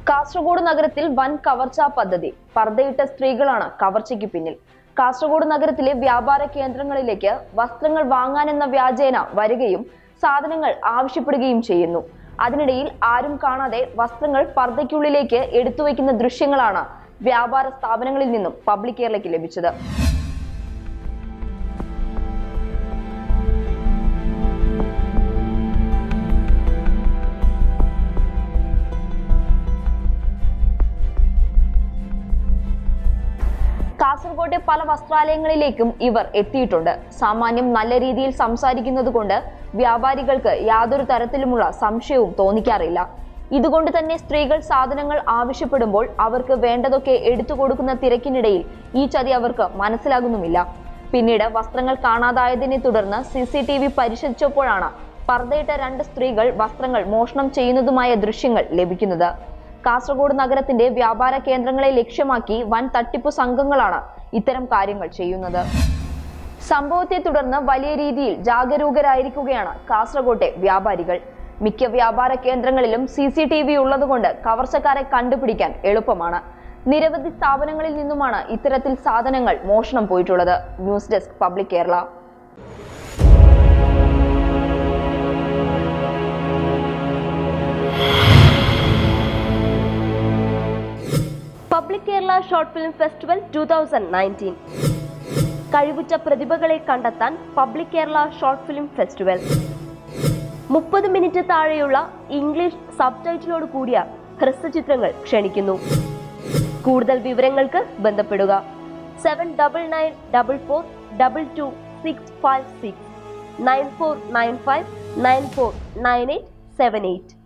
കാസർഗോഡ് നഗരത്തിൽ വൻ കവർച്ചാ പദ്ധതി. പർദ്ദയിട്ട സ്ത്രീകളാണ് കവർച്ചയ്ക്ക് പിന്നിൽ. കാസർഗോഡ് നഗരത്തിലെ വ്യാപാര കേന്ദ്രങ്ങളിലേക്ക് വസ്ത്രങ്ങൾ വാങ്ങാനെന്ന വ്യാജേന വരികയും സാധനങ്ങൾ ആവശ്യപ്പെടുകയും ചെയ്യുന്നു. അതിനിടയിൽ ആരും കാണാതെ വസ്ത്രങ്ങൾ പർദ്ദയ്ക്കുള്ളിലേക്ക് എടുത്തുവയ്ക്കുന്ന ദൃശ്യങ്ങളാണ് വ്യാപാര സ്ഥാപനങ്ങളിൽ നിന്നും പബ്ലിക് കേരളയ്ക്ക് ലഭിച്ചത്. കാസർഗോട്ടെ പല വസ്ത്രാലയങ്ങളിലേക്കും ഇവർ എത്തിയിട്ടുണ്ട്. സാമാന്യം നല്ല രീതിയിൽ സംസാരിക്കുന്നത് കൊണ്ട് വ്യാപാരികൾക്ക് യാതൊരു തരത്തിലുമുള്ള സംശയവും തോന്നിക്കാറില്ല. ഇതുകൊണ്ട് തന്നെ സ്ത്രീകൾ സാധനങ്ങൾ ആവശ്യപ്പെടുമ്പോൾ അവർക്ക് വേണ്ടതൊക്കെ എടുത്തു കൊടുക്കുന്ന തിരക്കിനിടയിൽ ഈ ചതി അവർക്ക് മനസ്സിലാകുന്നുമില്ല. പിന്നീട് വസ്ത്രങ്ങൾ കാണാതായതിനെ തുടർന്ന് CCTV പരിശോധിച്ചപ്പോഴാണ് പർദ്ദയിട്ട 2 സ്ത്രീകൾ വസ്ത്രങ്ങൾ മോഷണം ചെയ്യുന്നതുമായ ദൃശ്യങ്ങൾ ലഭിക്കുന്നത്. കാസർഗോഡ് നഗരത്തിന്റെ വ്യാപാര കേന്ദ്രങ്ങളെ ലക്ഷ്യമാക്കി വൻ തട്ടിപ്പു സംഘങ്ങളാണ് ഇത്തരം കാര്യങ്ങൾ ചെയ്യുന്നത്. സംഭവത്തെ തുടർന്ന് വലിയ രീതിയിൽ ജാഗരൂകരായിരിക്കുകയാണ് കാസർഗോട്ടെ വ്യാപാരികൾ. മിക്ക വ്യാപാര കേന്ദ്രങ്ങളിലും CCTV ഉള്ളതുകൊണ്ട് കവർച്ചക്കാരെ കണ്ടുപിടിക്കാൻ എളുപ്പമാണ്. നിരവധി സ്ഥാപനങ്ങളിൽ നിന്നുമാണ് ഇത്തരത്തിൽ സാധനങ്ങൾ മോഷണം പോയിട്ടുള്ളത്. News desk public Kerala. Public Kerala short film festival 2019 കഴിവുറ്റ പ്രതിഭകളെ കണ്ടെത്താൻ public Kerala short film festival 30 minute താഴെയുള്ള ഇംഗ്ലീഷ് സബ്ടൈറ്റിലോട് കൂടിയ ഹ്രസ്വചിത്രങ്ങൾ ക്ഷണിക്കുന്നു. കൂടുതൽ വിവരങ്ങൾക്ക് ബന്ധപ്പെടുക 7994422656 9495949878.